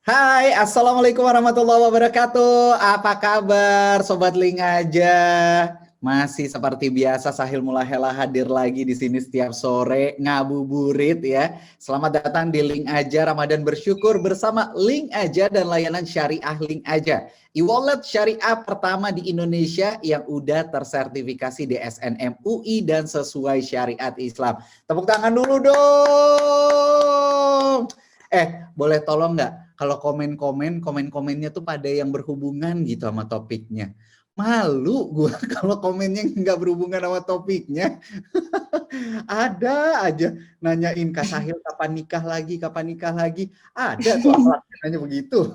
Hai, Assalamualaikum warahmatullahi wabarakatuh. Apa kabar, Sobat Link aja? Masih seperti biasa, Sahil Mulahela hadir lagi di sini setiap sore ngabuburit ya. Selamat datang di Link Aja Ramadan Bersyukur bersama Link Aja dan layanan syariah Link Aja. E-wallet syariah pertama di Indonesia yang udah tersertifikasi DSNM UI dan sesuai syariat Islam. Tepuk tangan dulu dong. Boleh tolong nggak? Kalau komen-komennya tuh pada yang berhubungan gitu sama topiknya. Malu gue kalau komennya nggak berhubungan sama topiknya. Ada aja nanyain Kak Sahil kapan nikah lagi. Ada tuh akhlaknya nanya begitu.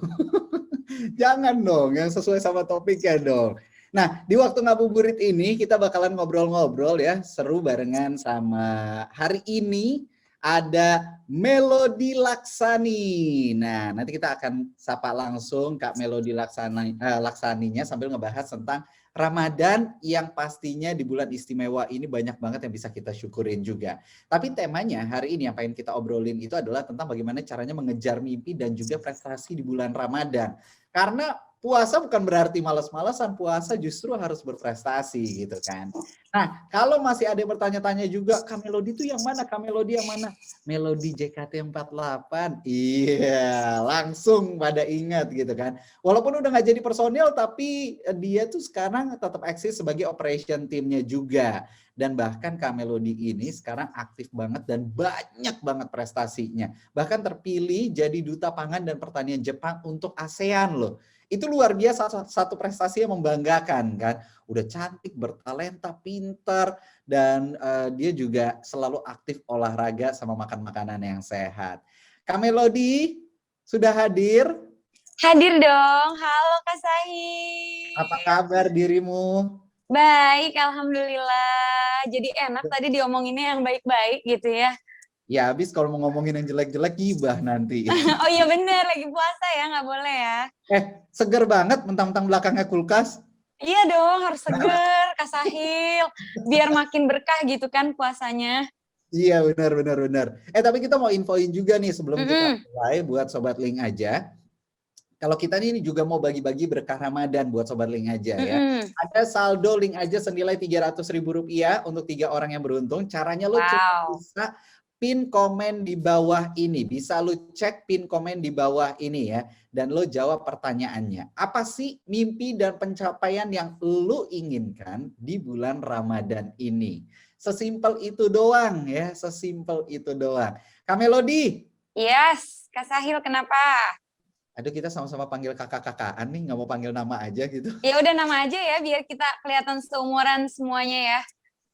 Jangan dong, yang sesuai sama topiknya dong. Nah, di waktu ngabuburit ini kita bakalan ngobrol-ngobrol ya, seru barengan sama hari ini ada Melody Laksani. Nah, nanti kita akan sapa langsung Kak Melody Laksaninya sambil ngebahas tentang Ramadan yang pastinya di bulan istimewa ini banyak banget yang bisa kita syukurin juga. Tapi temanya hari ini yang pengen kita obrolin itu adalah tentang bagaimana caranya mengejar mimpi dan juga prestasi di bulan Ramadan. Karena puasa bukan berarti malas-malasan, puasa justru harus berprestasi gitu kan. Nah, kalau masih ada yang bertanya-tanya juga, Kak Melody itu yang mana? Kak Melody yang mana? Melody JKT48. Iya, langsung pada ingat gitu kan. Walaupun udah nggak jadi personil, tapi dia tuh sekarang tetap eksis sebagai operation teamnya juga. Dan bahkan Kak Melody ini sekarang aktif banget dan banyak banget prestasinya. Bahkan terpilih jadi Duta Pangan dan Pertanian Jepang untuk ASEAN loh. Itu luar biasa, satu prestasi yang membanggakan kan. Udah cantik, bertalenta, pintar, dan dia juga selalu aktif olahraga sama makan makanan yang sehat. Kak Melody sudah hadir. Hadir dong. Halo Kak Apa Sahil. kabar dirimu? Baik, Alhamdulillah. Jadi enak tadi diomonginnya yang baik-baik gitu ya. Ya habis kalau mau ngomongin yang jelek-jelek gibah nanti. Oh iya bener, lagi puasa ya, nggak boleh ya. Seger banget mentang-mentang belakangnya kulkas. Iya dong, harus seger Kak Sahil. Biar makin berkah gitu kan puasanya. Iya benar. Tapi kita mau infoin juga nih sebelum kita Mm-mm. mulai buat Sobat Link aja. Kalau kita ini juga mau bagi-bagi berkah Ramadan buat Sobat Link aja ya. Mm-mm. Ada saldo Link aja senilai Rp300.000 untuk 3 orang yang beruntung. Caranya lo cuma Wow. bisa pin komen di bawah ini. Bisa lo cek pin komen di bawah ini ya. Dan lo jawab pertanyaannya. Apa sih mimpi dan pencapaian yang lo inginkan di bulan Ramadan ini? Sesimpel itu doang ya. Sesimpel itu doang. Kak Melody. Yes, Kak Sahil kenapa? Aduh kita sama-sama panggil kakak-kakaan nih, nggak mau panggil nama aja gitu. Ya udah nama aja ya, biar kita kelihatan seumuran semuanya ya.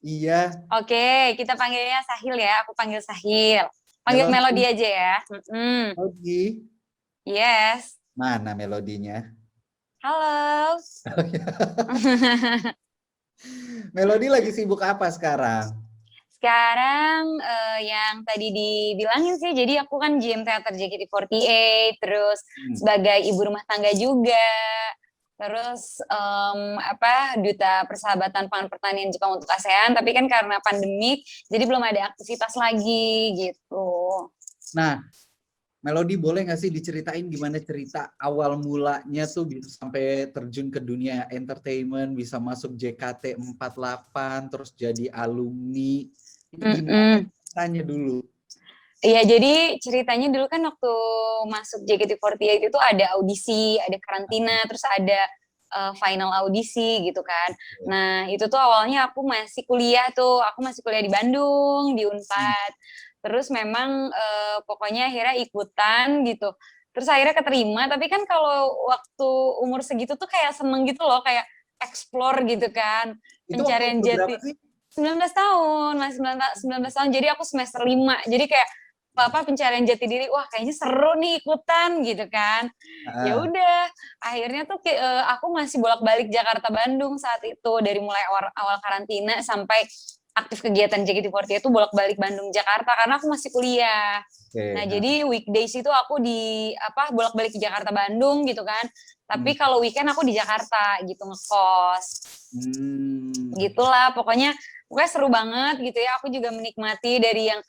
Iya, Oke, kita panggilnya Sahil ya. Aku panggil Sahil. Panggil Melodi Melodi. aja ya. Mm-mm. Melodi. Yes. Mana melodinya? Halo. Melodi lagi sibuk apa sekarang? Sekarang yang tadi dibilangin sih, jadi aku kan GM Teater JKT48, terus Hmm. sebagai ibu rumah tangga juga, terus duta persahabatan pangan pertanian Jepang untuk ASEAN, tapi kan karena pandemik, jadi belum ada aktivitas lagi gitu. Nah, Melodi boleh nggak sih diceritain gimana cerita awal mulanya tuh bisa sampai terjun ke dunia entertainment, bisa masuk JKT48, terus jadi alumni. Itu gimana Mm-mm. ceritanya dulu? Iya, jadi ceritanya dulu kan waktu masuk JKT48 itu ada audisi, ada karantina, terus ada final audisi gitu kan. Nah, itu tuh awalnya aku masih kuliah tuh, aku masih kuliah di Bandung, di Hmm. Unpad. Terus memang pokoknya akhirnya ikutan gitu. Terus akhirnya keterima, tapi kan kalau waktu umur segitu tuh kayak seneng gitu loh, kayak explore gitu kan, Itu waktu pencarian umur berapa jati. sih? 19 tahun, masih 19 tahun, jadi aku semester 5. Jadi kayak pencarian jati diri, wah kayaknya seru nih ikutan gitu kan. Ya Ah. udah, akhirnya tuh aku masih bolak-balik Jakarta Bandung saat itu, dari mulai awal karantina sampai aktif kegiatan JKT48 itu bolak-balik Bandung Jakarta karena aku masih kuliah. Oke. Nah, jadi weekdays itu aku bolak-balik ke Jakarta Bandung gitu kan. Tapi kalau weekend aku di Jakarta gitu ngekos. Hmm. Gitulah pokoknya seru banget gitu ya. Aku juga menikmati dari yang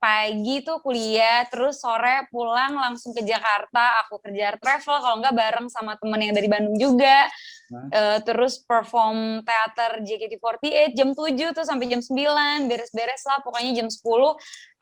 pagi tuh kuliah, terus sore pulang langsung ke Jakarta, aku kerja travel, kalau enggak bareng sama temen yang dari Bandung juga. Hah? Terus perform teater JKT48 jam 7 tuh sampai jam 9, beres-beres lah, pokoknya jam 10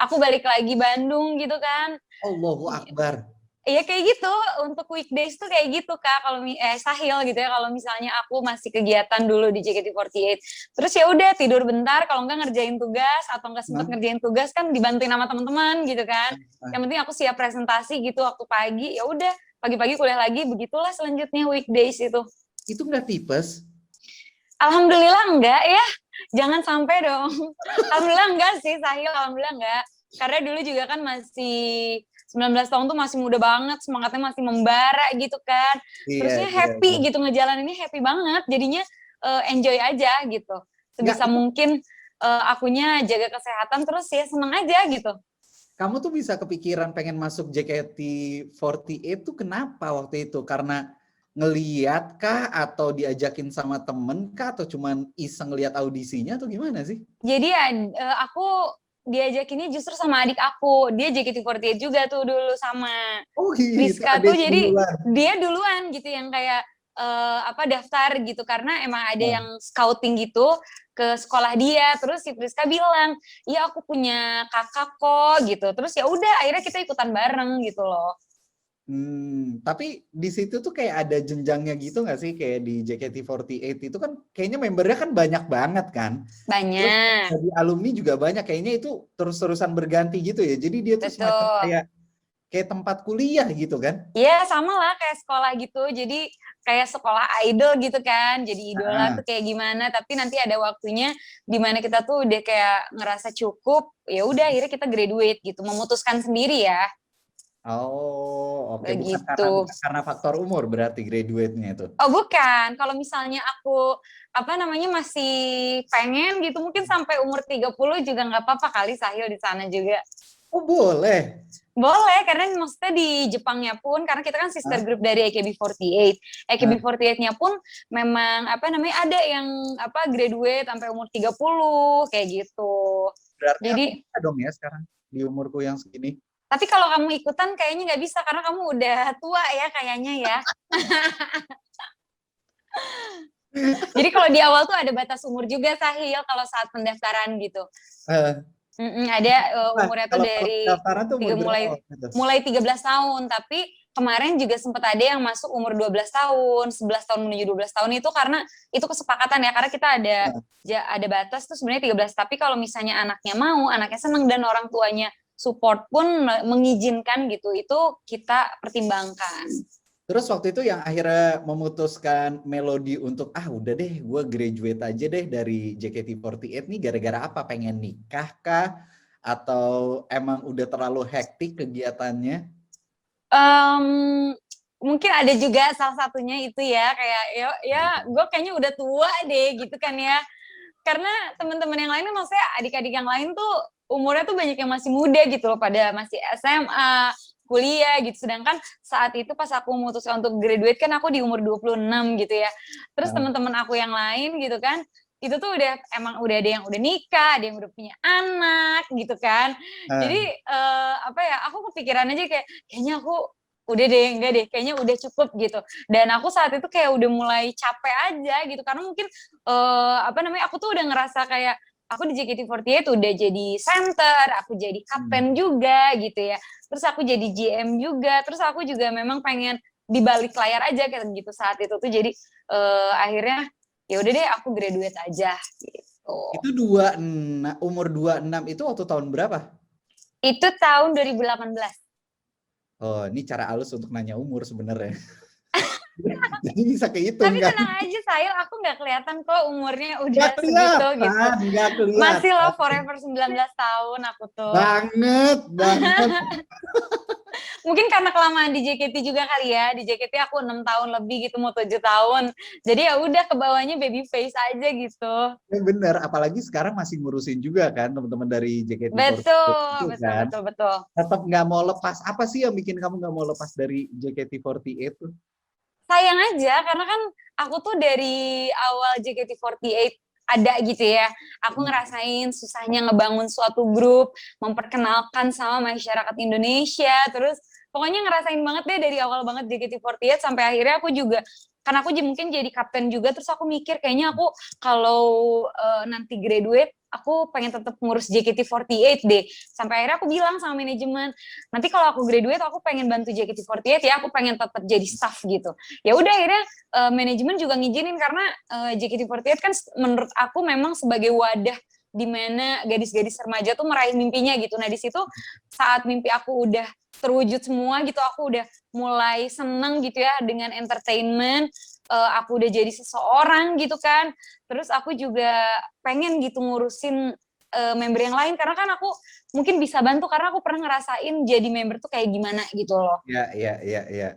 aku balik lagi Bandung gitu kan. Allahu Akbar. Iya kayak gitu, untuk weekdays tuh kayak gitu Kak, kalau Sahil gitu ya, kalau misalnya aku masih kegiatan dulu di JKT48. Terus ya udah tidur bentar, kalau enggak ngerjain tugas atau enggak sempat Hah? ngerjain tugas kan dibantuin sama teman-teman gitu kan. Hah? Yang penting aku siap presentasi gitu waktu pagi, ya udah pagi-pagi kuliah lagi, begitulah selanjutnya weekdays itu. Itu nggak tipes? Alhamdulillah enggak ya, jangan sampai dong. Alhamdulillah enggak sih Sahil, alhamdulillah enggak. Karena dulu juga kan masih 19 tahun tuh masih muda banget, semangatnya masih membara gitu kan. Iya, Terusnya iya, iya. happy gitu, ngejalan ini happy banget. Jadinya enjoy aja gitu. Nggak, Sebisa mungkin akunya jaga kesehatan terus ya seneng aja gitu. kamu tuh bisa kepikiran pengen masuk JKT48 tuh kenapa waktu itu? Karena ngeliat kah atau diajakin sama temen kah atau cuman iseng ngeliat audisinya atau gimana sih? Jadi aku diajakinnya justru sama adik aku. Dia JKT48 juga tuh dulu sama Oh gitu, Priska ada tuh, jadi duluan. dia duluan gitu yang kayak daftar gitu karena emang ada yang scouting gitu ke sekolah dia. Terus si Priska bilang, iya aku punya kakak kok gitu. Terus ya udah akhirnya kita ikutan bareng gitu loh. Tapi di situ tuh kayak ada jenjangnya gitu nggak sih? Kayak di JKT48 itu kan kayaknya membernya kan banyak banget kan? Terus Banyak, dari alumni juga banyak, kayaknya itu terus-terusan berganti gitu ya. Jadi dia tuh semacam betul. kayak tempat kuliah gitu kan? Iya sama lah kayak sekolah gitu. Jadi kayak sekolah idol gitu kan. Jadi idola Ah. tuh kayak gimana. Tapi nanti ada waktunya dimana kita tuh udah kayak ngerasa cukup. Ya udah akhirnya kita graduate gitu. Memutuskan sendiri ya. Oh, oke. Bukan Begitu. bukan karena faktor umur berarti graduate-nya itu. Oh bukan. Kalau misalnya aku apa namanya masih pengen gitu mungkin sampai umur 30 juga nggak apa-apa kali Sahil di sana juga. Oh, boleh. Boleh, karena maksudnya di Jepangnya pun, karena kita kan sister Hah? group dari AKB48. Hah? AKB48-nya pun memang apa namanya ada yang apa graduate sampai umur 30 kayak gitu. Berarti aku Jadi, bisa dong ya sekarang di umurku yang segini. tapi kalau kamu ikutan kayaknya nggak bisa karena kamu udah tua ya kayaknya ya. Jadi kalau di awal tuh ada batas umur juga Sahil kalau saat pendaftaran gitu. Eh, Ada nah, umurnya tuh kalau dari pendaftaran tuh umur berapa mulai waktu itu? mulai 13 tahun, tapi kemarin juga sempat ada yang masuk umur 12 tahun, 11 tahun menuju 12 tahun itu karena itu kesepakatan ya, karena kita ada batas tuh sebenarnya 13, tapi kalau misalnya anaknya mau, anaknya senang dan orang tuanya support pun mengizinkan gitu, itu kita pertimbangkan. Terus waktu itu yang akhirnya memutuskan Melody untuk udah deh gue graduate aja deh dari JKT48 nih gara-gara apa? Pengen nikah kah? Atau emang udah terlalu hektik kegiatannya? Mungkin ada juga salah satunya itu ya kayak ya gue kayaknya udah tua deh gitu kan ya, karena teman-teman yang lain maksudnya adik-adik yang lain tuh umurnya tuh banyak yang masih muda gitu loh, pada masih SMA, kuliah gitu. Sedangkan saat itu pas aku memutuskan untuk graduate kan aku di umur 26 gitu ya. Terus Ah, teman-teman aku yang lain gitu kan, itu tuh udah ada yang udah nikah, ada yang udah punya anak gitu kan. ah, Jadi apa ya, aku kepikiran aja kayak kayaknya aku udah deh, enggak deh, kayaknya udah cukup gitu. Dan aku saat itu kayak udah mulai capek aja gitu karena mungkin apa namanya, aku tuh udah ngerasa kayak aku di JKT48 udah jadi center, aku jadi kapten juga gitu ya. Terus aku jadi GM juga, terus aku juga memang pengen di balik layar aja kayak gitu saat itu tuh. Jadi akhirnya ya udah deh aku graduate aja gitu. itu umur 26 itu waktu tahun berapa? Itu tahun 2018. Oh, ini cara halus untuk nanya umur sebenarnya. Jadi bisa kehitung Tapi kan? tenang aja Sahil, aku nggak kelihatan kok umurnya udah Nggak segitu gitu. kelihatan, nggak Masih kelihatan. loh forever 19 tahun aku tuh. Banget, banget. Mungkin karena kelamaan di JKT juga kali ya. Di JKT aku 6 tahun lebih gitu, mau 7 tahun. Jadi ya udah kebawahnya baby face aja gitu. Ya bener, apalagi sekarang masih ngurusin juga kan teman-teman dari JKT48 itu Betul, betul, kan. betul, betul. Tetap nggak mau lepas. Apa sih yang bikin kamu nggak mau lepas dari JKT48 tuh? Sayang aja karena kan aku tuh dari awal JKT48 ada gitu ya. Aku ngerasain susahnya ngebangun suatu grup, memperkenalkan sama masyarakat Indonesia, terus pokoknya ngerasain banget deh dari awal banget JKT48 sampai akhirnya aku juga, karena aku mungkin jadi kapten juga, terus aku mikir kayaknya aku kalau nanti graduate, aku pengen tetap ngurus JKT48 deh. Sampai akhirnya aku bilang sama manajemen, nanti kalau aku graduate aku pengen bantu JKT48 ya, aku pengen tetap jadi staff gitu. Ya udah akhirnya manajemen juga ngizinin karena JKT48 kan menurut aku memang sebagai wadah di mana gadis-gadis remaja tuh meraih mimpinya gitu. Nah di situ saat mimpi aku udah terwujud semua gitu, aku udah mulai seneng gitu ya dengan entertainment, aku udah jadi seseorang gitu kan. Terus aku juga pengen gitu ngurusin member yang lain karena kan aku mungkin bisa bantu karena aku pernah ngerasain jadi member tuh kayak gimana gitu loh. Ya.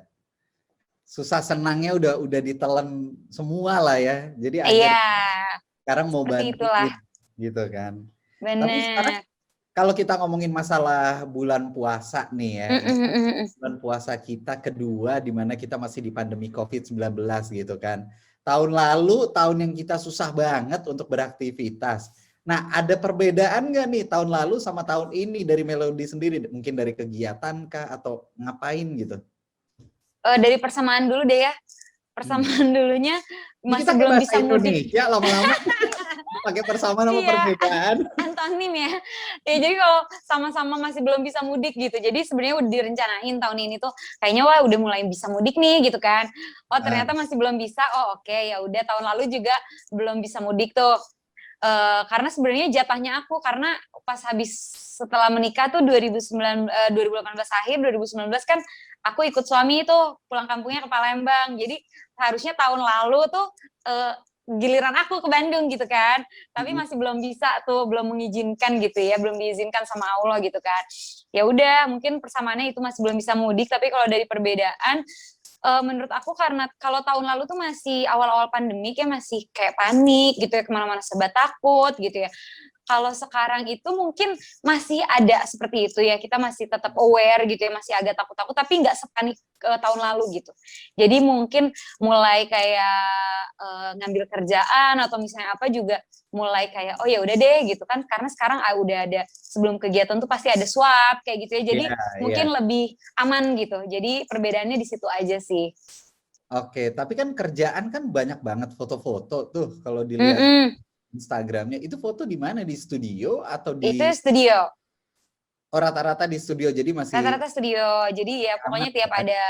Susah senangnya udah ditelan semua lah ya. Jadi akhirnya Iya, sekarang mau seperti itulah. bantuin gitu kan. Tapi sekarang Bener. kalau kita ngomongin masalah bulan puasa nih ya, bulan puasa kita kedua di mana kita masih di pandemi COVID-19 gitu kan. Tahun lalu, tahun yang kita susah banget untuk beraktivitas. Nah, ada perbedaan nggak nih tahun lalu sama tahun ini dari Melody sendiri? Mungkin dari kegiatan kah atau ngapain gitu? Dari persamaan dulu deh ya. Persamaan dulunya Ini kita masih kayak belum bahasa bisa mudik. Indonesia lama-lama pakai persamaan sama Iya, perbedaan. antonim ya. Ya jadi kalau sama-sama masih belum bisa mudik gitu. Jadi sebenarnya udah direncanain tahun ini tuh kayaknya wah udah mulai bisa mudik nih gitu kan. Oh ternyata masih belum bisa. Oh oke, ya udah tahun lalu juga belum bisa mudik tuh. Karena sebenarnya jatahnya aku karena pas habis setelah menikah tuh 2018 akhir 2019 kan aku ikut suami itu pulang kampungnya ke Palembang. Jadi harusnya tahun lalu tuh giliran aku ke Bandung gitu kan. Tapi masih belum bisa tuh, belum mengizinkan gitu ya, belum diizinkan sama Allah gitu kan. Ya udah, mungkin persamaannya itu masih belum bisa mudik, tapi kalau dari perbedaan menurut aku karena kalau tahun lalu tuh masih awal-awal pandemi kayak masih kayak panik gitu ya, kemana-mana serba takut gitu ya. Kalau sekarang itu mungkin masih ada seperti itu ya, kita masih tetap aware gitu ya, masih agak takut-takut tapi nggak sepanik tahun lalu gitu. Jadi mungkin mulai kayak ngambil kerjaan atau misalnya apa juga mulai kayak oh ya udah deh gitu kan, karena sekarang udah ada sebelum kegiatan tuh pasti ada swab kayak gitu ya, jadi Iya. mungkin lebih aman gitu. Jadi perbedaannya di situ aja sih. Oke, tapi kan kerjaan kan banyak banget foto-foto tuh kalau dilihat Mm-mm. Instagramnya. Itu foto di mana? Di studio atau Itu di studio, rata-rata di studio jadi masih rata-rata studio. Jadi ya aman pokoknya tiap kan? ada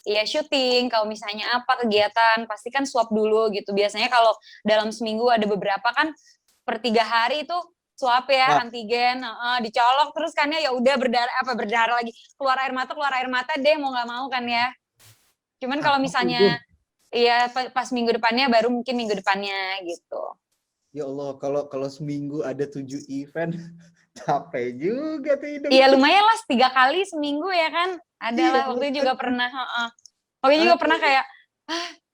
ya syuting, kalau misalnya apa kegiatan pasti kan swab dulu gitu. Biasanya kalau dalam seminggu ada beberapa kan per 3 hari itu swab ya Wah, antigen, dicolok terus kan ya udah berdarah lagi, keluar air mata deh mau nggak mau kan ya. Cuman kalau misalnya ampun. iya pas minggu depannya baru mungkin minggu depannya gitu. Ya Allah, kalau seminggu ada 7 event, capek juga tuh hidup. Iya lumayan lah 3 kali seminggu ya kan. Iya, Adalah waktu itu juga makanya. pernah. Waktu itu juga pernah Aduh, kayak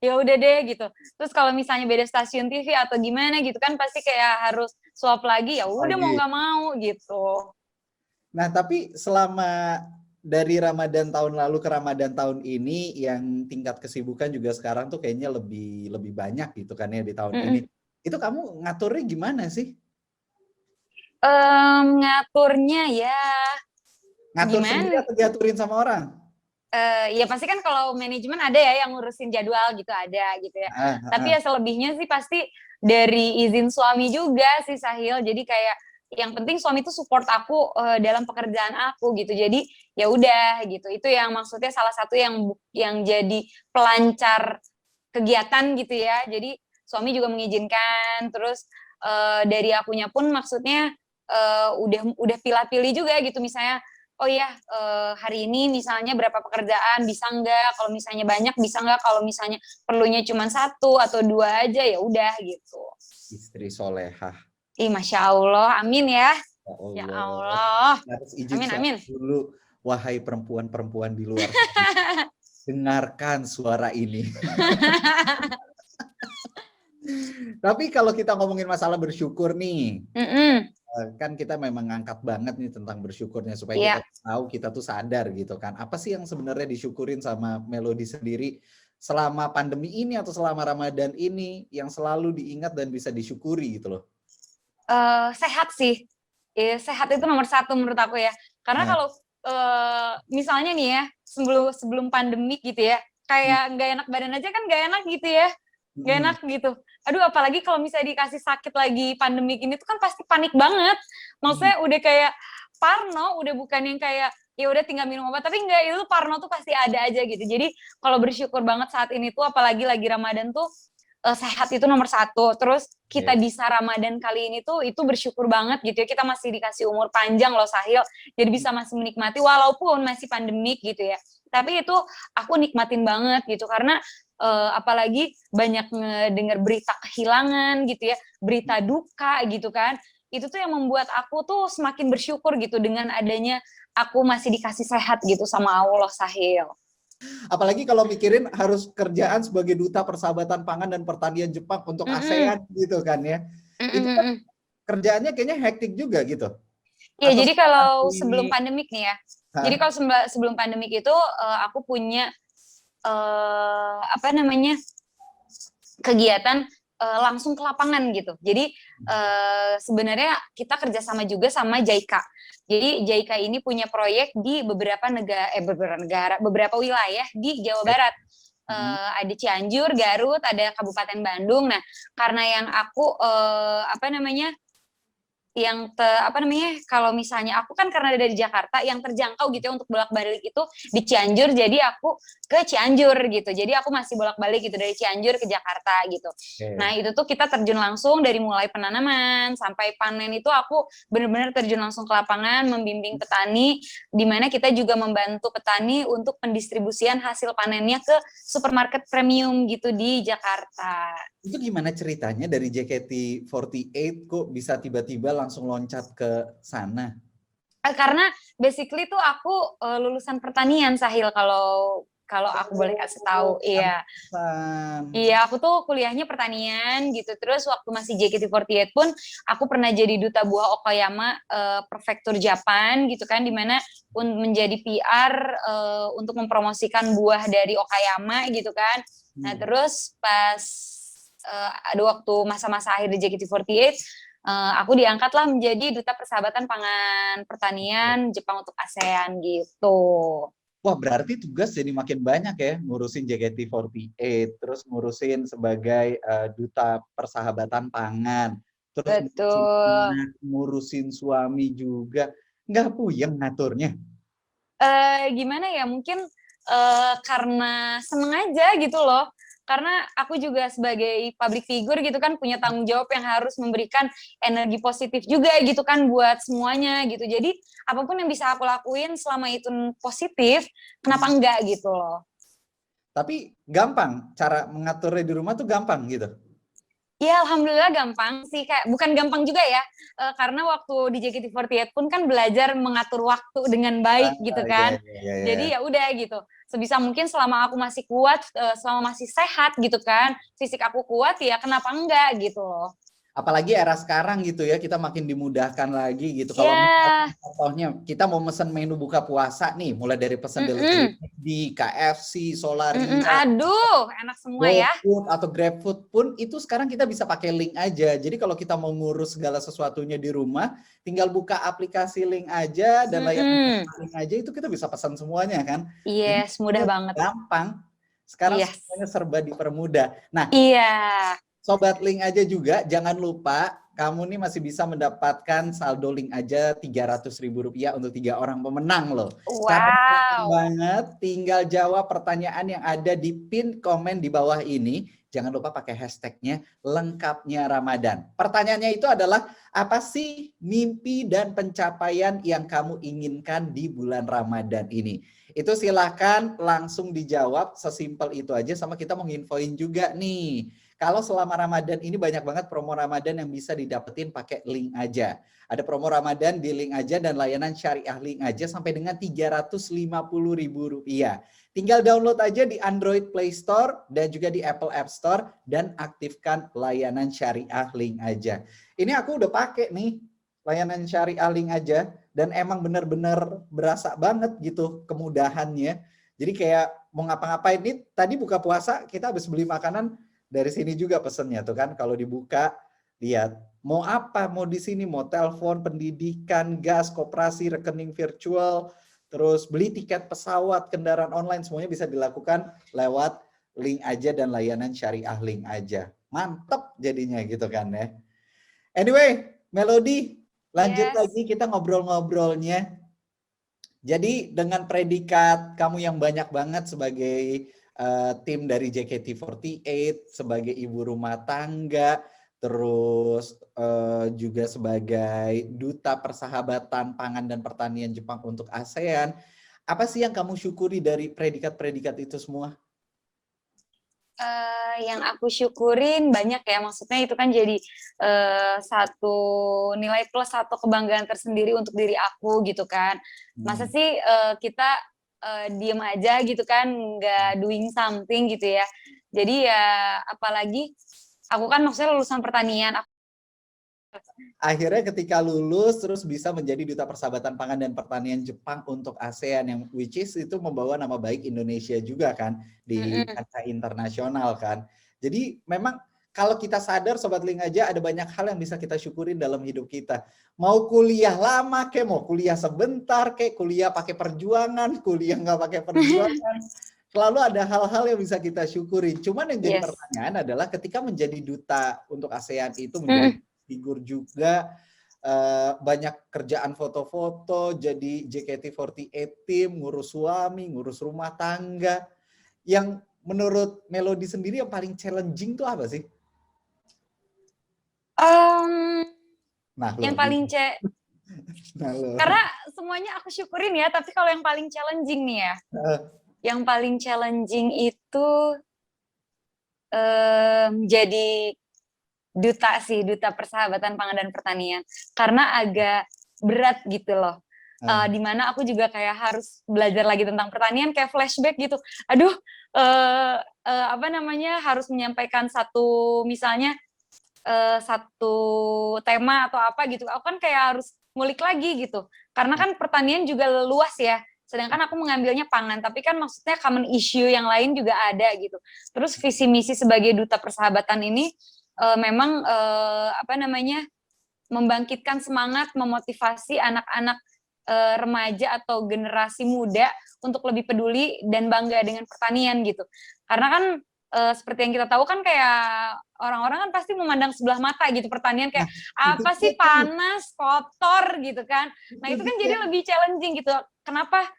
ya udah deh gitu. Terus kalau misalnya beda stasiun TV atau gimana gitu kan pasti kayak harus swap lagi, ya udah mau lagi. nggak mau gitu. Nah, tapi selama dari Ramadan tahun lalu ke Ramadan tahun ini yang tingkat kesibukan juga sekarang tuh kayaknya lebih lebih banyak gitu kan ya di tahun ini. Mm-mm. Itu kamu ngaturnya gimana sih? Ngaturnya ya Ngatur sendiri gimana? atau diaturin sama orang? Ya pasti kan kalau manajemen ada ya yang ngurusin jadwal gitu ada gitu ya. Ah, ah, Tapi ah. ya selebihnya sih pasti dari izin suami juga sih Sahil. Jadi kayak yang penting suami tuh support aku dalam pekerjaan aku gitu. Jadi ya udah gitu. Itu yang maksudnya salah satu yang jadi pelancar kegiatan gitu ya. Jadi suami juga mengizinkan. Terus dari akunya pun maksudnya udah pilih-pilih juga gitu misalnya oh ya hari ini misalnya berapa pekerjaan bisa nggak, kalau misalnya banyak bisa nggak, kalau misalnya perlunya cuma 1 atau 2 aja ya udah gitu. Istri solehah. Ih masya Allah, amin ya, Ya ya Allah. Allah, Harus izin amin suami amin. dulu. Wahai perempuan-perempuan di luar sana. Dengarkan suara ini. Tapi kalau kita ngomongin masalah bersyukur nih, Mm-mm. kan kita memang ngangkat banget nih tentang bersyukurnya supaya kita Iya. tahu kita tuh sadar gitu kan. Apa sih yang sebenarnya disyukurin sama Melody sendiri? selama pandemi ini atau selama Ramadan ini yang selalu diingat dan bisa disyukuri gitu loh? Sehat sih. Sehat itu nomor satu menurut aku ya. Karena Nah, kalau misalnya nih ya, sebelum pandemik gitu ya, kayak nggak enak badan aja kan nggak enak gitu ya. Nggak mm-mm. enak gitu. Aduh, apalagi kalau misalnya dikasih sakit lagi pandemik ini tuh kan pasti panik banget. Hmm. Maksudnya udah kayak parno, udah bukan yang kayak ya udah tinggal minum obat, tapi enggak, itu parno tuh pasti ada aja gitu. Jadi kalau bersyukur banget saat ini tuh, apalagi lagi Ramadan tuh, sehat itu nomor satu. Terus kita Oke. bisa Ramadan kali ini tuh itu bersyukur banget gitu ya. Kita masih dikasih umur panjang loh Sahil. Jadi bisa masih menikmati walaupun masih pandemik gitu ya. Tapi itu aku nikmatin banget gitu karena apalagi banyak ngedenger berita kehilangan gitu ya, berita duka gitu kan. Itu tuh yang membuat aku tuh semakin bersyukur gitu dengan adanya aku masih dikasih sehat gitu sama Allah Sahil. Apalagi kalau mikirin harus kerjaan sebagai duta persahabatan pangan dan pertanian Jepang untuk Mm-mm. ASEAN gitu kan ya. Itu kan Mm-mm. kerjaannya kayaknya hektik juga gitu. Ya, Atau jadi setelah kalau sebelum ini, pandemik nih ya. Jadi hah? kalau sebelum pandemik itu aku punya apa namanya kegiatan langsung ke lapangan gitu. Jadi sebenarnya kita kerjasama juga sama JICA. Jadi JICA ini punya proyek di beberapa wilayah di Jawa Barat. Hmm. Ada Cianjur, Garut, ada Kabupaten Bandung. Nah, karena yang aku apa namanya apa namanya, kalau misalnya aku kan karena dari Jakarta, yang terjangkau gitu ya untuk bolak-balik itu di Cianjur, jadi aku ke Cianjur gitu. Jadi aku masih bolak-balik gitu dari Cianjur ke Jakarta gitu. Nah, Oke. itu tuh kita terjun langsung dari mulai penanaman sampai panen itu aku benar-benar terjun langsung ke lapangan membimbing petani, di mana kita juga membantu petani untuk pendistribusian hasil panennya ke supermarket premium gitu di Jakarta. Itu gimana ceritanya dari JKT48 kok bisa tiba-tiba langsung loncat ke sana? Karena basically tuh aku lulusan pertanian Sahil, kalau kalau aku boleh kasih tahu. Oh, Iya. pantesan. Iya, aku tuh kuliahnya pertanian gitu. Terus waktu masih JKT48 pun aku pernah jadi duta buah Okayama prefektur Japan gitu kan, dimana menjadi PR untuk mempromosikan buah dari Okayama gitu kan. Nah, Hmm. terus pas ada waktu masa-masa akhir di JKT48, aku diangkatlah menjadi duta persahabatan pangan pertanian Jepang untuk ASEAN gitu. Wah, berarti tugas jadi makin banyak ya, ngurusin JKT48, terus ngurusin sebagai duta persahabatan pangan, terus ngurusin Betul. anak, ngurusin suami juga. Nggak puyeng ngaturnya. Gimana ya, mungkin karena seneng aja gitu loh. Karena aku juga sebagai public figure gitu kan punya tanggung jawab yang harus memberikan energi positif juga gitu kan buat semuanya gitu. Jadi apapun yang bisa aku lakuin selama itu positif, kenapa enggak gitu loh. Tapi gampang, cara mengaturnya di rumah tuh gampang gitu. Ya alhamdulillah gampang sih, kayak bukan gampang juga ya, karena waktu di JKT48 pun kan belajar mengatur waktu dengan baik gitu Ah, iya, kan. iya, iya, Jadi iya. ya udah gitu, sebisa mungkin selama aku masih kuat, selama masih sehat gitu kan, fisik aku kuat ya kenapa enggak gitu loh. Apalagi era sekarang gitu ya, kita makin dimudahkan lagi gitu. Kalau misalkan Ya, contohnya kita mau mesen menu buka puasa nih, mulai dari pesan delivery mm-mm, di KFC, mm-mm, Solaria, aduh enak semua ya. GoFood atau GrabFood pun itu sekarang kita bisa pakai link aja. Jadi kalau kita mau ngurus segala sesuatunya di rumah, tinggal buka aplikasi link aja dan layanan Mm-mm. link aja itu kita bisa pesan semuanya kan. Jadi Yes, mudah semuanya banget. gampang. Sekarang Yes. semuanya serba dipermudah. Nah, Iya. Sobat Link aja juga, jangan lupa kamu nih masih bisa mendapatkan saldo Link aja Rp300.000 untuk 3 orang pemenang loh. Caranya gampang Wow. banget, tinggal jawab pertanyaan yang ada di pin komen di bawah ini. Jangan lupa pakai hashtagnya lengkapnya Ramadan. Pertanyaannya itu adalah, apa sih mimpi dan pencapaian yang kamu inginkan di bulan Ramadan ini? Itu silahkan langsung dijawab, sesimpel itu aja, sama kita mau nginfoin juga nih. Kalau selama Ramadan ini banyak banget promo Ramadan yang bisa didapetin pakai link aja. Ada promo Ramadan di link aja dan layanan syariah link aja sampai dengan Rp350.000. Tinggal download aja di Android Play Store dan juga di Apple App Store dan aktifkan layanan syariah link aja. Ini aku udah pakai nih layanan syariah link aja dan emang bener-bener berasa banget gitu kemudahannya. Jadi kayak mau ngapa-ngapain nih, tadi buka puasa kita habis beli makanan dari sini juga pesennya tuh kan, kalau dibuka lihat mau apa, mau di sini mau telepon, pendidikan, gas, koperasi, rekening virtual, terus beli tiket pesawat, kendaraan online, semuanya bisa dilakukan lewat link aja dan layanan syariah link aja. Mantep jadinya gitu kan ya. Anyway, Melody, lanjut Yes. lagi kita ngobrol-ngobrolnya. Jadi dengan predikat kamu yang banyak banget sebagai tim dari JKT48, sebagai ibu rumah tangga, terus juga sebagai duta persahabatan pangan dan pertanian Jepang untuk ASEAN, apa sih yang kamu syukuri dari predikat-predikat itu semua? Yang aku syukurin banyak ya, maksudnya itu kan jadi satu nilai plus, satu kebanggaan tersendiri untuk diri aku gitu kan. Masa sih kita diem aja gitu kan, nggak doing something gitu ya. Jadi ya apalagi aku kan maksudnya lulusan pertanian. Akhirnya ketika lulus terus bisa menjadi duta persahabatan pangan dan pertanian Jepang untuk ASEAN, yang which is itu membawa nama baik Indonesia juga kan di kancah internasional kan. Jadi memang kalau kita sadar Sobat Link aja ada banyak hal yang bisa kita syukurin dalam hidup kita. Mau kuliah lama kek, mau kuliah sebentar kek, kuliah pakai perjuangan, kuliah nggak pakai perjuangan. Selalu ada hal-hal yang bisa kita syukuri. Cuman yang jadi pertanyaan adalah ketika menjadi duta untuk ASEAN itu menjadi figur juga, banyak kerjaan foto-foto, jadi JKT48 tim, ngurus suami, ngurus rumah tangga. Yang menurut Melody sendiri yang paling challenging tuh apa sih? Yang paling karena semuanya aku syukurin ya, tapi kalau yang paling challenging nih ya, yang paling challenging itu jadi duta persahabatan pangan dan pertanian, karena agak berat gitu loh. Dimana aku juga kayak harus belajar lagi tentang pertanian, kayak flashback gitu. Aduh, harus menyampaikan misalnya satu tema atau apa gitu. Aku kan kayak harus ngulik lagi gitu, karena kan pertanian juga luas ya. Sedangkan aku mengambilnya pangan, tapi kan maksudnya common issue yang lain juga ada gitu. Terus visi misi sebagai duta persahabatan ini memang membangkitkan semangat, memotivasi anak-anak remaja atau generasi muda untuk lebih peduli dan bangga dengan pertanian gitu. Karena kan seperti yang kita tahu kan kayak orang-orang kan pasti memandang sebelah mata gitu pertanian, kayak apa sih, panas, kotor gitu kan. Nah itu kan jadi lebih challenging gitu. Kenapa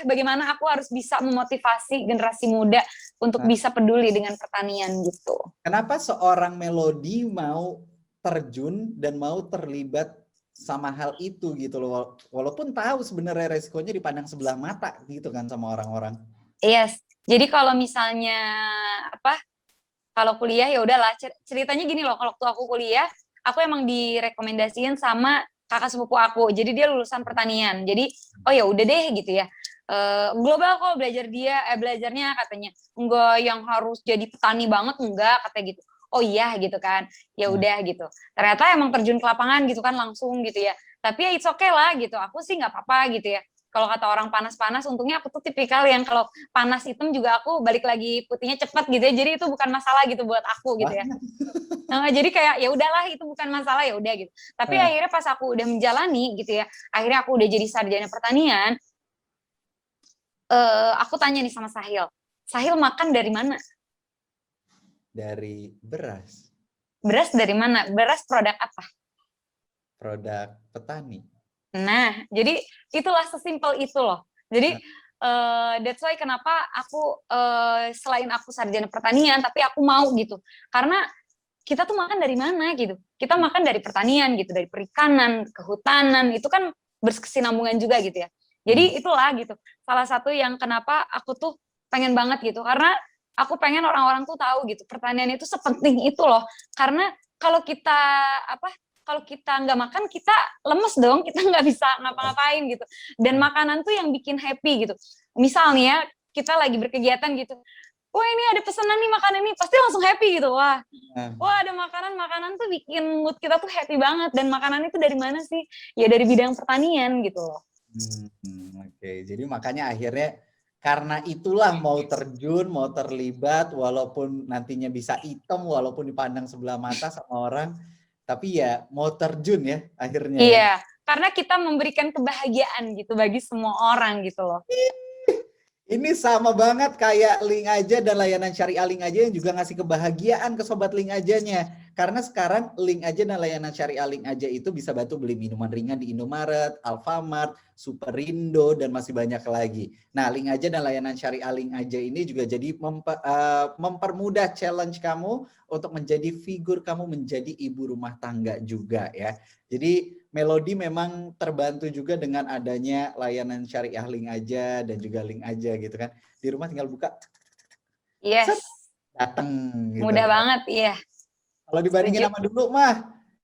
bagaimana aku harus bisa memotivasi generasi muda untuk bisa peduli dengan pertanian gitu. Kenapa seorang Melody mau terjun dan mau terlibat sama hal itu gitu loh, walaupun tahu sebenarnya resikonya dipandang sebelah mata gitu kan sama orang-orang. Yes, jadi kalau misalnya kalau kuliah ya udahlah, ceritanya gini loh, kalau waktu aku kuliah aku emang direkomendasiin sama kakak sepupu aku, jadi dia lulusan pertanian, jadi oh ya udah deh gitu ya, global kok belajarnya katanya, enggak yang harus jadi petani banget, enggak katanya gitu. Oh iya gitu kan, ya udah gitu. Ternyata emang terjun ke lapangan gitu kan langsung gitu ya. Tapi ya it's okay lah gitu, aku sih nggak apa-apa gitu ya. Kalau kata orang panas-panas, untungnya aku tuh tipikal yang kalau panas hitam juga aku balik lagi putihnya cepet gitu ya. Jadi itu bukan masalah gitu buat aku gitu ya. Jadi kayak ya udahlah itu bukan masalah, ya udah gitu. Tapi akhirnya pas aku udah menjalani gitu ya, akhirnya aku udah jadi sarjana pertanian. Aku tanya nih sama Sahil makan dari mana? Dari beras. Beras dari mana? Beras produk apa? Produk petani. Nah, jadi itulah sesimpel itu loh. Jadi that's why kenapa aku selain aku sarjana pertanian, tapi aku mau gitu. Karena kita tuh makan dari mana gitu. Kita makan dari pertanian gitu, dari perikanan, kehutanan, itu kan berkesinambungan juga gitu ya. Jadi itulah gitu. Salah satu yang kenapa aku tuh pengen banget gitu. Karena aku pengen orang-orang tuh tahu gitu, pertanian itu sepenting itu loh. Karena kalau kita nggak makan, kita lemes dong, kita nggak bisa ngapa-ngapain gitu. Dan makanan tuh yang bikin happy gitu. Misalnya kita lagi berkegiatan gitu, wah ini ada pesanan nih makan ini, pasti langsung happy gitu. Wah ada makanan tuh bikin mood kita tuh happy banget. Dan makanan itu dari mana sih? Ya dari bidang pertanian gitu loh. Oke, jadi makanya akhirnya Karena itulah mau terjun, mau terlibat, walaupun nantinya bisa hitam, walaupun dipandang sebelah mata sama orang, tapi ya mau terjun ya akhirnya ya. Iya, karena kita memberikan kebahagiaan gitu bagi semua orang gitu loh. Ini sama banget kayak Link Aja dan layanan syariah Link Aja yang juga ngasih kebahagiaan ke sobat Link Ajanya. Karena sekarang Link Aja dan layanan syariah Link Aja itu bisa bantu beli minuman ringan di Indomaret, Alfamart, Superindo, dan masih banyak lagi. Nah, Link Aja dan layanan syariah Link Aja ini juga jadi mempermudah challenge kamu untuk menjadi figur kamu menjadi ibu rumah tangga juga ya. Jadi Melody memang terbantu juga dengan adanya layanan syariah Link Aja dan juga Link Aja gitu kan. Di rumah tinggal buka, set, Yes, dateng gitu. mudah banget, iya. Kalau dibandingin Setuju. sama dulu mah,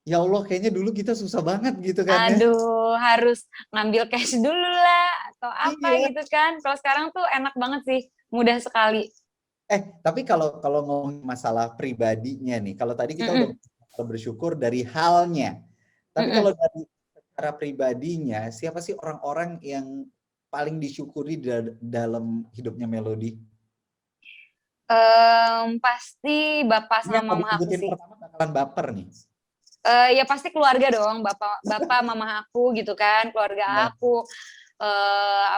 ya Allah kayaknya dulu kita susah banget gitu kan ya. Aduh, harus ngambil cash dulu lah atau apa Iya. gitu kan. Kalau sekarang tuh enak banget sih, mudah sekali. Tapi kalau ngomong masalah pribadinya nih, kalau tadi kita udah Mm-mm, bersyukur dari halnya. Tapi mm-mm. kalau dari secara pribadinya, siapa sih orang-orang yang paling disyukuri dalam hidupnya Melody? Pasti bapak Ini yang sama mau mama aku disebutin sih. pertama bakalan baper nih. Ya pasti keluarga dong, bapak mama aku gitu kan, keluarga Ya, aku.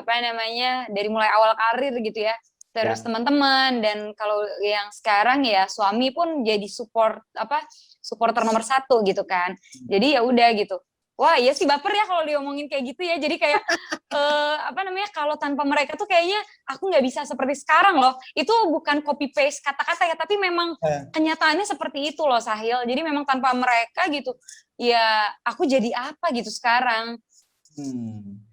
Apa namanya, dari mulai awal karir gitu ya. Terus ya. teman-teman, dan kalau yang sekarang ya suami pun jadi supporter nomor satu gitu kan. Jadi ya udah gitu. Wah, iya sih baper ya kalau diomongin kayak gitu ya. Jadi kayak apa namanya, kalau tanpa mereka tuh kayaknya aku nggak bisa seperti sekarang loh. Itu bukan copy paste kata-kata ya, tapi memang Eh, kenyataannya seperti itu loh Sahil. Jadi memang tanpa mereka gitu, ya aku jadi apa gitu sekarang. hmm.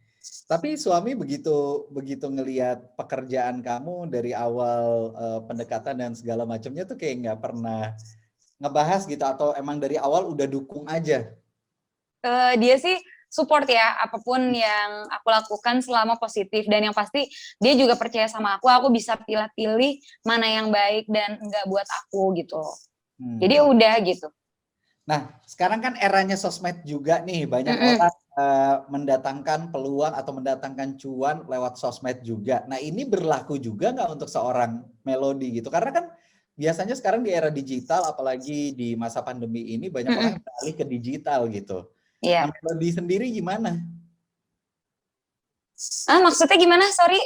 Tapi suami begitu begitu ngelihat pekerjaan kamu dari awal pendekatan dan segala macamnya tuh kayak nggak pernah ngebahas gitu atau emang dari awal udah dukung aja. Dia sih support ya, apapun yang aku lakukan selama positif, dan yang pasti dia juga percaya sama aku bisa pilih-pilih mana yang baik dan enggak buat aku gitu. Jadi Hmm. udah gitu. Nah, sekarang kan eranya sosmed juga nih, banyak Mm-mm. orang mendatangkan peluang atau mendatangkan cuan lewat sosmed juga. Nah, ini berlaku juga nggak untuk seorang Melody gitu? Karena kan biasanya sekarang di era digital, apalagi di masa pandemi ini, banyak orang Mm-mm. yang beralih ke digital gitu. Nah, Iya. Melody sendiri gimana? Maksudnya gimana? Sorry.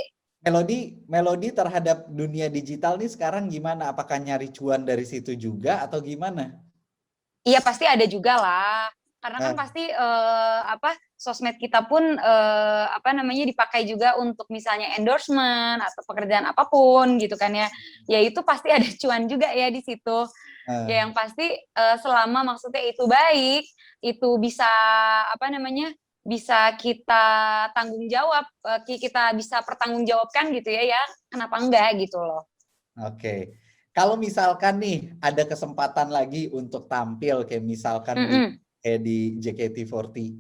Melody terhadap dunia digital nih sekarang gimana? Apakah nyari cuan dari situ juga atau gimana? Iya pasti ada juga lah. Karena kan Eh, pasti sosmed kita pun apa namanya dipakai juga untuk misalnya endorsement atau pekerjaan apapun gitu kan ya. Ya itu pasti ada cuan juga ya di situ. Ya eh, yang pasti selama maksudnya itu baik, itu bisa apa namanya? Bisa kita tanggung jawab, kita bisa pertanggungjawabkan gitu ya, ya kenapa enggak gitu loh. Oke. Kalau misalkan nih ada kesempatan lagi untuk tampil kayak misalkan Mm-mm. di JKT48,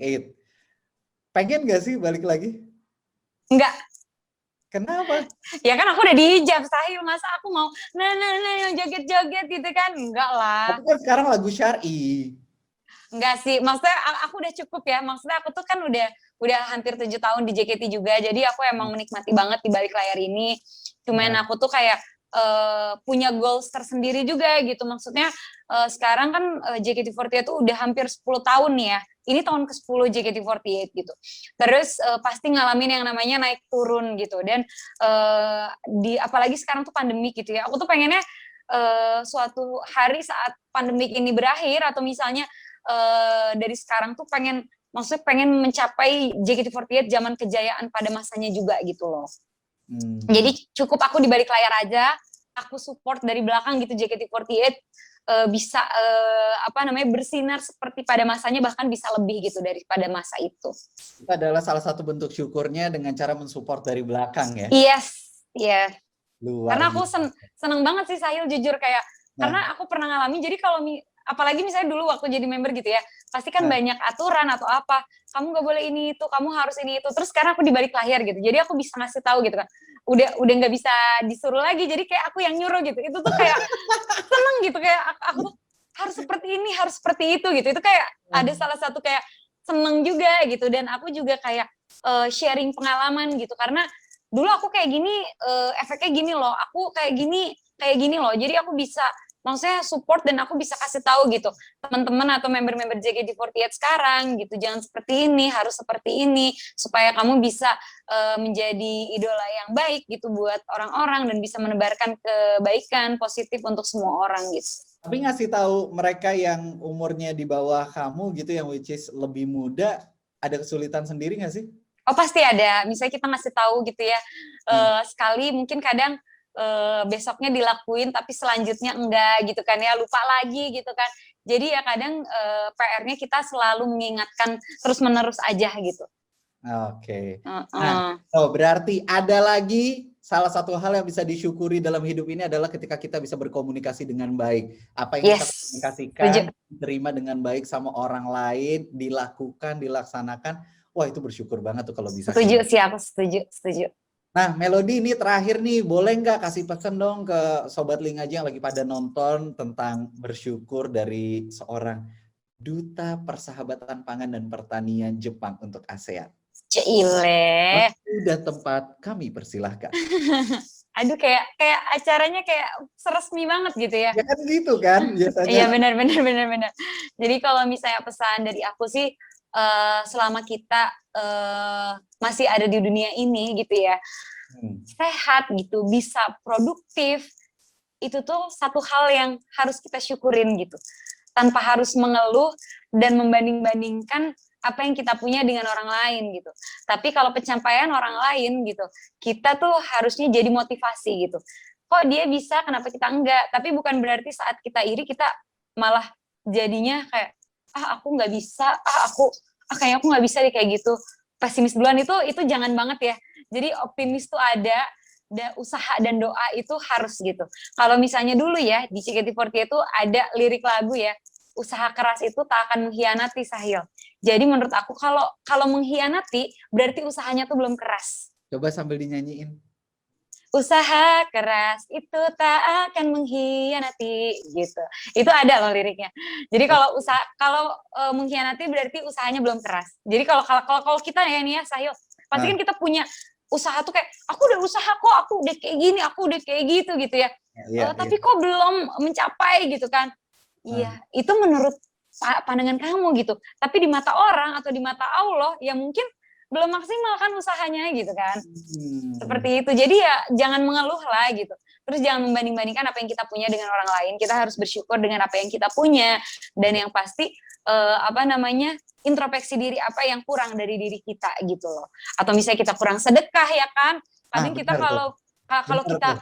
pengen gak sih balik lagi? Enggak, Kenapa? ya kan aku udah dijab Sahil, masa aku mau nah yang joget-joget gitu kan, enggak lah. Tapi kan sekarang lagu Syar'i. Enggak sih, maksudnya aku udah cukup ya, maksudnya aku tuh kan udah hampir 7 tahun di JKT juga, jadi aku emang menikmati banget di balik layar ini. Cuman Nah, aku tuh kayak punya goals tersendiri juga gitu, maksudnya sekarang kan JKT48 tuh udah hampir 10 tahun nih ya, ini tahun ke-10 JKT48 gitu. Terus pasti ngalamin yang namanya naik turun gitu, dan apalagi sekarang tuh pandemi gitu ya, aku tuh pengennya suatu hari saat pandemik ini berakhir, atau misalnya dari sekarang tuh maksudnya pengen mencapai JKT48 zaman kejayaan pada masanya juga gitu loh. hmm, Jadi cukup aku di balik layar aja, aku support dari belakang gitu JKT48 bisa apa namanya bersinar seperti pada masanya, bahkan bisa lebih gitu daripada masa itu. itu adalah salah satu bentuk syukurnya dengan cara mensupport dari belakang ya. Yes, yes. Luar Karena aku biasa. seneng banget sih Sahil, jujur kayak Nah, karena aku pernah ngalamin. Jadi kalau apalagi misalnya dulu waktu jadi member gitu ya, pasti kan nah, banyak aturan atau apa, kamu nggak boleh ini itu, kamu harus ini itu. Terus sekarang aku di balik layar gitu, jadi aku bisa ngasih tahu gitu kan, udah nggak bisa disuruh lagi, jadi kayak aku yang nyuruh gitu. Itu tuh kayak seneng gitu, kayak aku tuh harus seperti ini, harus seperti itu gitu. Itu kayak ada salah satu kayak seneng juga gitu, dan aku juga kayak sharing pengalaman gitu, karena dulu aku kayak gini, efeknya gini loh, aku kayak gini loh. Jadi aku bisa, maksudnya support dan aku bisa kasih tahu gitu teman-teman atau member-member JKT48 sekarang gitu, jangan seperti ini, harus seperti ini supaya kamu bisa menjadi idola yang baik gitu buat orang-orang dan bisa menebarkan kebaikan positif untuk semua orang gitu. Tapi ngasih tahu mereka yang umurnya di bawah kamu gitu, yang which is lebih muda, ada kesulitan sendiri nggak sih? Oh pasti ada, misalnya kita ngasih tahu gitu ya, sekali mungkin kadang besoknya dilakuin tapi selanjutnya enggak gitu kan ya, lupa lagi gitu kan. Jadi ya kadang PR-nya kita selalu mengingatkan terus-menerus aja gitu. Oke. Heeh. Nah, berarti ada lagi salah satu hal yang bisa disyukuri dalam hidup ini adalah ketika kita bisa berkomunikasi dengan baik. Apa yang kita Yes, komunikasikan, setuju. diterima dengan baik sama orang lain, dilakukan, dilaksanakan. Wah, itu bersyukur banget tuh kalau bisa Setuju kayak gitu. sih aku, setuju. Nah, Melody ini terakhir nih, boleh nggak kasih pesan dong ke Sobat Link aja yang lagi pada nonton tentang bersyukur dari seorang Duta Persahabatan Pangan dan Pertanian Jepang untuk ASEAN. Cile. Waktu dan tempat kami persilahkan. Aduh kayak acaranya kayak seresmi banget gitu ya. Ya kan gitu kan biasanya. Iya benar. Jadi kalau misalnya pesan dari aku sih, selama kita masih ada di dunia ini gitu ya, sehat gitu, bisa produktif, itu tuh satu hal yang harus kita syukurin gitu. Tanpa harus mengeluh dan membanding-bandingkan apa yang kita punya dengan orang lain gitu. Tapi kalau pencapaian orang lain gitu, kita tuh harusnya jadi motivasi gitu. Kok dia bisa, kenapa kita enggak? Tapi bukan berarti saat kita iri kita malah jadinya kayak aku nggak bisa, kayaknya aku nggak bisa deh kayak gitu. Pesimis duluan itu jangan banget ya. Jadi optimis tuh ada, usaha dan doa itu harus gitu. Kalau misalnya dulu ya di JKT48 itu ada lirik lagu ya, usaha keras itu tak akan mengkhianati Sahil. Jadi menurut aku kalau mengkhianati berarti usahanya tuh belum keras. Coba sambil dinyanyiin. Usaha keras itu tak akan mengkhianati gitu. Itu ada loh liriknya. Jadi kalau mengkhianati berarti usahanya belum keras. Jadi kalau kita ya nih ya Sahil, pasti kan kita punya usaha tuh kayak aku udah usaha kok, aku udah kayak gini, aku udah kayak gitu ya. Tapi kok belum mencapai gitu kan. Iya, itu menurut pandangan kamu gitu. Tapi di mata orang atau di mata Allah ya mungkin belum maksimal kan usahanya gitu kan. Seperti itu. Jadi ya jangan mengeluh lah gitu. Terus jangan membanding-bandingkan apa yang kita punya dengan orang lain. Kita harus bersyukur dengan apa yang kita punya. Dan yang pasti introspeksi diri apa yang kurang dari diri kita gitu loh. Atau misalnya kita kurang sedekah ya kan. Kadang kita kalau kita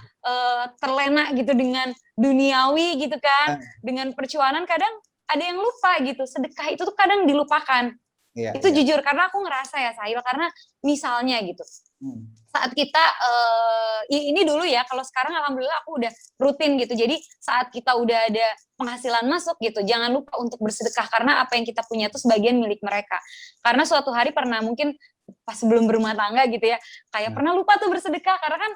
terlena gitu dengan duniawi gitu kan, dengan percuanan kadang ada yang lupa gitu. Sedekah itu tuh kadang dilupakan. Itu jujur karena aku ngerasa ya Sahil, karena misalnya gitu. Saat kita ini dulu ya, kalau sekarang alhamdulillah aku udah rutin gitu. Jadi saat kita udah ada penghasilan masuk gitu, jangan lupa untuk bersedekah karena apa yang kita punya itu sebagian milik mereka. Karena suatu hari pernah mungkin pas sebelum berumah tangga gitu ya, kayak pernah lupa tuh bersedekah karena kan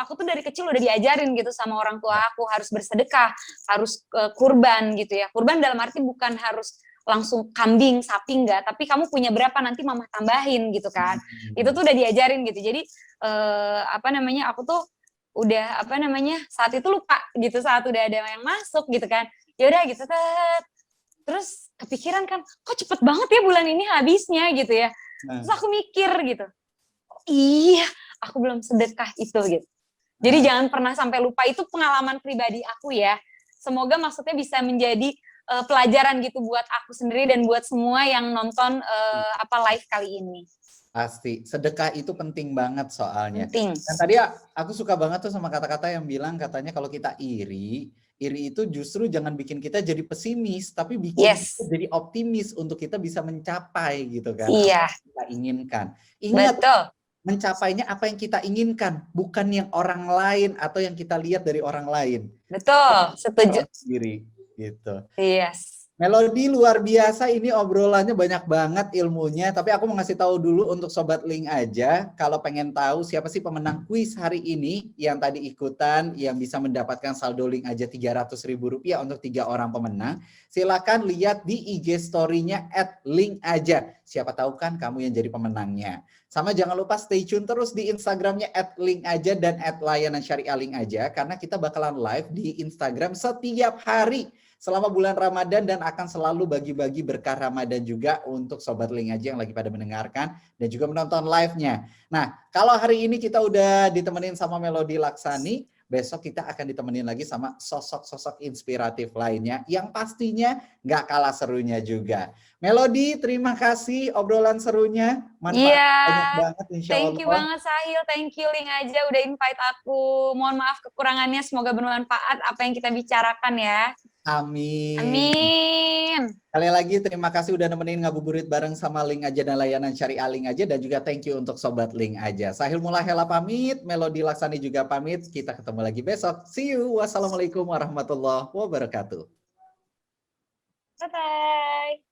aku tuh dari kecil udah diajarin gitu sama orang tua aku harus bersedekah, harus kurban gitu ya. Kurban dalam arti bukan harus langsung kambing, sapi enggak, tapi kamu punya berapa nanti mama tambahin gitu kan. Itu tuh udah diajarin gitu. Jadi aku tuh udah saat itu lupa gitu, saat udah ada yang masuk gitu kan. Ya udah gitu. Terus kepikiran kan, kok cepet banget ya bulan ini habisnya gitu ya. Terus aku mikir gitu. Iya, aku belum sedekah itu gitu. Jadi jangan pernah sampai lupa, itu pengalaman pribadi aku ya. Semoga maksudnya bisa menjadi pelajaran gitu buat aku sendiri dan buat semua yang nonton live kali ini. Pasti, sedekah itu penting banget soalnya. Penting. Dan tadi aku suka banget tuh sama kata-kata yang bilang katanya kalau kita iri itu justru jangan bikin kita jadi pesimis, tapi bikin kita jadi optimis untuk kita bisa mencapai gitu kan. Iya. Apa yang kita inginkan. Ingat, betul. Mencapainya apa yang kita inginkan, bukan yang orang lain atau yang kita lihat dari orang lain. Betul, setuju. Sendiri. Gitu. Yes. Melody luar biasa, ini obrolannya banyak banget ilmunya, tapi aku mau ngasih tahu dulu untuk Sobat Link aja, kalau pengen tahu siapa sih pemenang kuis hari ini yang tadi ikutan, yang bisa mendapatkan saldo Link aja Rp300.000 untuk 3 orang pemenang, silakan lihat di IG story-nya @linkaja. Siapa tahu kan kamu yang jadi pemenangnya. Sama jangan lupa stay tune terus di Instagramnya @linkaja dan @layanansyariah_link_aja karena kita bakalan live di Instagram setiap hari selama bulan Ramadan dan akan selalu bagi-bagi berkah Ramadan juga untuk Sobat Link Aja yang lagi pada mendengarkan dan juga menonton live-nya. Nah, kalau hari ini kita udah ditemenin sama Melody Laksani, besok kita akan ditemenin lagi sama sosok-sosok inspiratif lainnya yang pastinya nggak kalah serunya juga. Melody, terima kasih obrolan serunya. Manfaat Iya, banyak banget insya thank you Allah. banget Sahil, thank you Link aja udah invite aku. Mohon maaf kekurangannya, semoga bermanfaat apa yang kita bicarakan ya. Amin. Amin. Sekali lagi terima kasih udah nemenin ngabuburit bareng sama Link Aja dan layanan Syariah Link Aja dan juga thank you untuk Sobat Link Aja. Sahil Mulahela pamit, Melody Laksani juga pamit. Kita ketemu lagi besok. See you. Wassalamualaikum warahmatullahi wabarakatuh. Bye-bye.